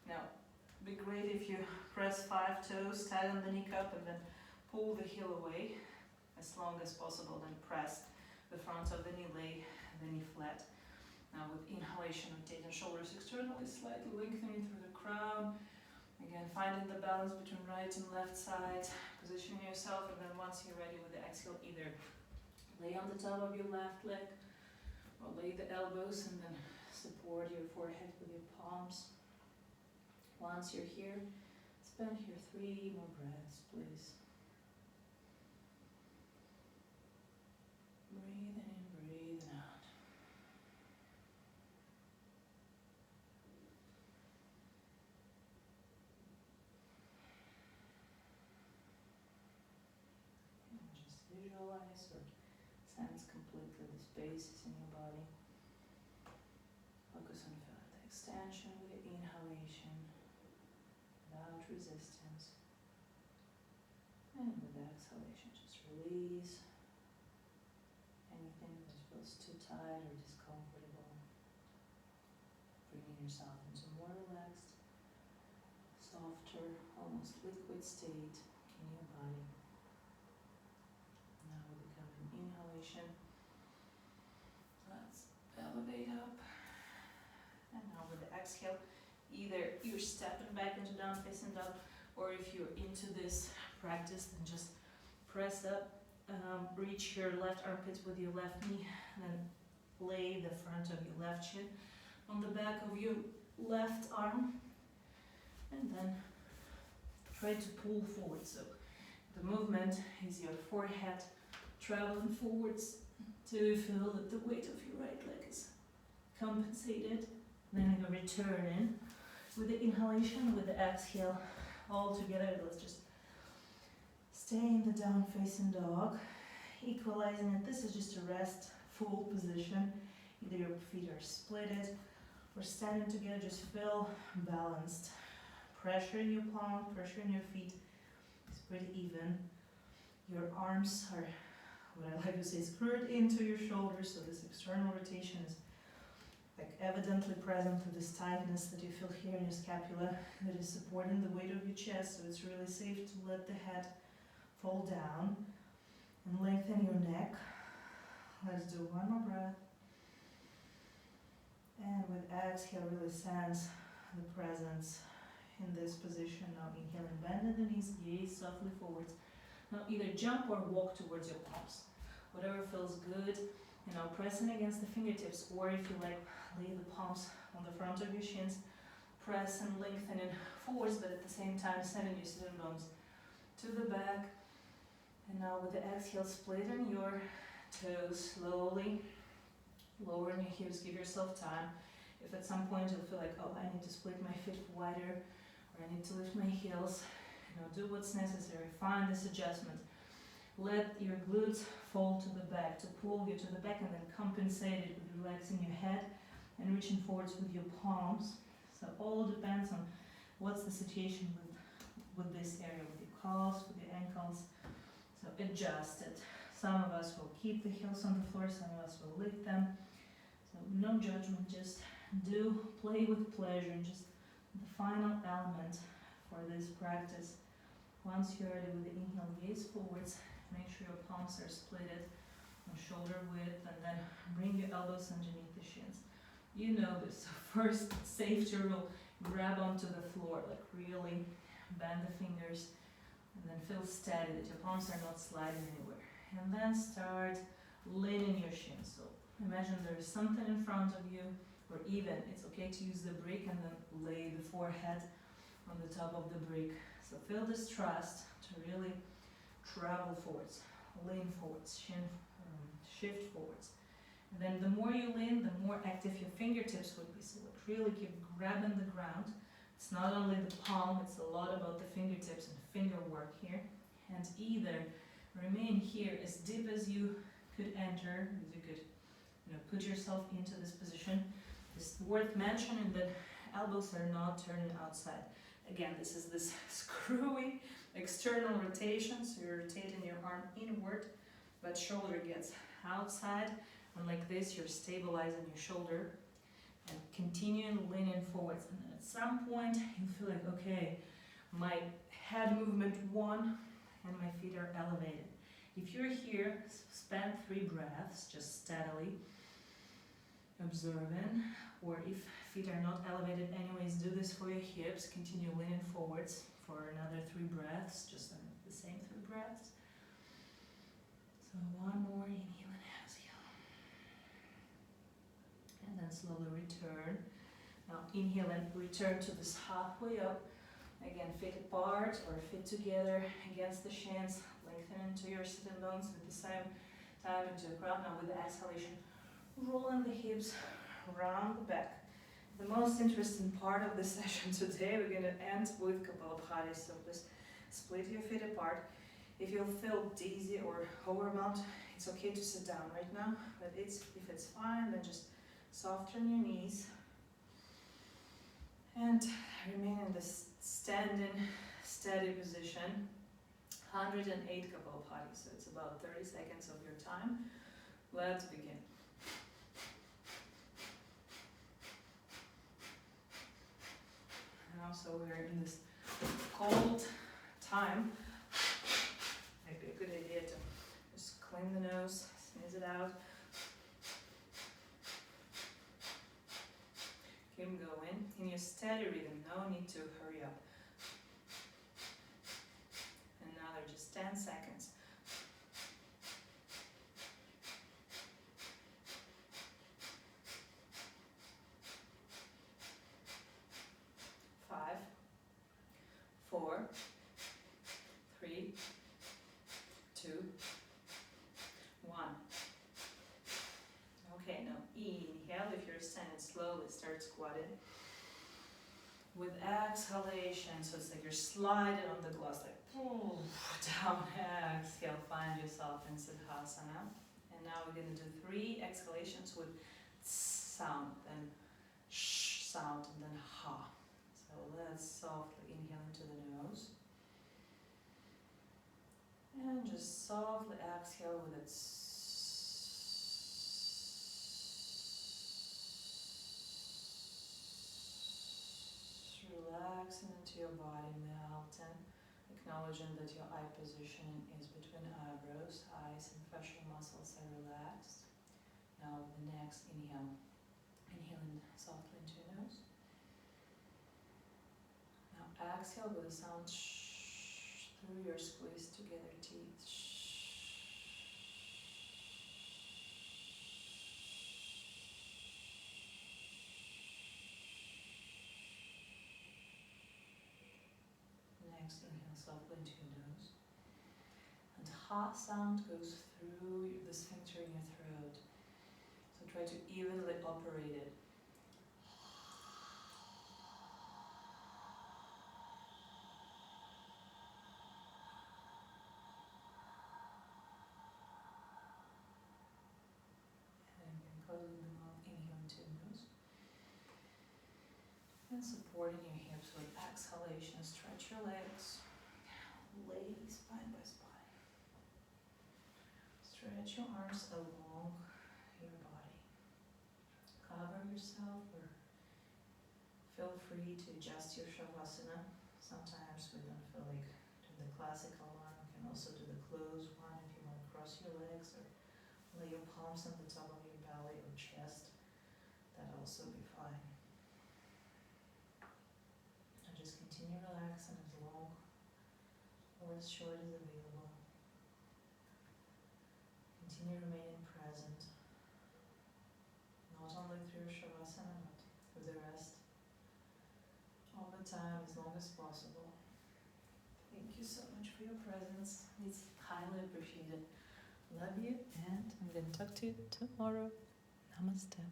Now, it'd be great if you press 5 toes, tighten the kneecap, and then pull the heel away as long as possible. Then press the front of the knee, lay the knee flat. Now with inhalation, rotate the shoulders externally, slightly lengthening through the crown. Again, finding the balance between right and left side, positioning yourself, and then once you're ready with the exhale, either lay on the top of your left leg, or lay the elbows and then support your forehead with your palms. Once you're here, Spend here 3 more breaths, please. Breathing in, breathing out. And just visualize or sense completely the spaces in your body. Focus on feeling the extension with the inhalation without resistance. And with the exhalation, just release anything that feels too tight or discomfortable. Bringing yourself into more relaxed, softer, almost liquid state in your body. Now we become an inhalation. Let's elevate up. And now with the exhale, either you're stepping back into down facing dog, or if you're into this practice, then just press up, reach your left armpit with your left knee, and then lay the front of your left shin on the back of your left arm, and then try to pull forward. So the movement is your forehead traveling forwards to feel that the weight of your right leg is compensated. Then you return in with the inhalation, with the exhale, all together. Let's just stay in the down facing dog, equalizing it. This is just a restful position. Either your feet are splitted or standing together. Just feel balanced. Pressure in your palm, pressure in your feet is pretty even. Your arms are, what I like to say, screwed into your shoulders, so this external rotation is like evidently present to this tightness that you feel here in your scapula that is supporting the weight of your chest, so it's really safe to let the head fall down and lengthen your neck. Let's do one more breath. And with exhale, really sense the presence in this position. Now inhaling, bend the knees, gaze softly forwards. Now either jump or walk towards your palms. Whatever feels good. You know, pressing against the fingertips, or if you like, lay the palms on the front of your shins, press and lengthen it forwards, but at the same time sending your sitting bones to the back. And now with the exhale, splitting your toes slowly, lowering your hips, give yourself time. If at some point you'll feel like, oh, I need to split my feet wider, or I need to lift my heels, you know, do what's necessary, find this adjustment. Let your glutes fall to the back, to pull you to the back, and then compensate it with relaxing your head and reaching forwards with your palms. So all depends on what's the situation with this area, with your calves, with your ankles. So adjust it. Some of us will keep the heels on the floor, some of us will lift them. So no judgment, just do, play with pleasure, and just the final element for this practice. Once you're ready with the inhale, gaze forwards. Make sure your palms are splitted on shoulder width, and then bring your elbows underneath the shins. You know this. First safety rule, grab onto the floor, like really bend the fingers, and then feel steady that your palms are not sliding anywhere. And then start leaning your shins. So imagine there is something in front of you, or even it's okay to use the brick and then lay the forehead on the top of the brick. So feel this trust to really travel forwards, lean forwards, shift forwards. And then the more you lean, the more active your fingertips would be. So like really keep grabbing the ground. It's not only the palm, it's a lot about the fingertips and finger work here. And either remain here as deep as you could enter, as you could, you know, put yourself into this position. It's worth mentioning that elbows are not turning outside. Again, this is this screwy external rotation, so you're rotating your arm inward, but shoulder gets outside, and like this you're stabilizing your shoulder and continuing leaning forwards. And then at some point you feel like, okay, my head movement won and my feet are elevated. If you're here, spend 3 breaths just steadily observing, or if feet are not elevated anyways, do this for your hips. Continue leaning forwards for another 3 breaths, just the same 3 breaths. So one more, inhale and exhale. And then slowly return. Now inhale and return to this halfway up Again, feet apart or feet together against the shins. Lengthen into your sitting bones at the same time into the ground. Now with the exhalation, rolling the hips round the back. The most interesting part of the session today, we're going to end with Kapalabhati. So please split your feet apart. If you feel dizzy or overwhelmed, it's okay to sit down right now. But if it's fine, then just soften your knees and remain in this standing steady position. 108 Kapalabhati, so it's about 30 seconds of your time. Let's begin. Now, so we're in this cold time. Might be a good idea to just clean the nose, sneeze it out. Keep going in your steady rhythm, no need to hurry up. Another just 10 seconds. 5, 4, 3, 2, 1. Okay, now inhale. If you're standing slowly, start squatting. With exhalation, so it's like you're sliding on the glass, like down. Exhale, find yourself in Siddhasana. And now we're going to do 3 exhalations with sound, then sh sound, and then ha. So let's softly inhale into the nose. And just softly exhale with it. Relaxing into your body, melting, acknowledging that your eye position is between eyebrows, eyes and facial muscles are relaxed. Now the next inhale, inhaling softly into your nose. Now exhale with a sound sh through your squeezed together teeth. Next inhale softly into your nose. And ha sound goes through the sphincter in your throat. So try to evenly operate it. Closing the mouth, inhale into your nose. And supporting your hips with exhalation. Stretch your legs. Lay spine by spine. Stretch your arms along your body. Cover yourself or feel free to adjust your Shavasana. Sometimes we don't feel like doing the classical one. We can also do the closed one if you want to cross your legs or lay your palms on the top of your belly or chest. That'll also be fine. And just continue relaxing as long or as short as available. Continue remaining present. Not only through Shavasana, but through the rest. All the time, as long as possible. Thank you so much for your presence. It's highly appreciated. Love you, and I'm going to talk to you tomorrow. Namaste.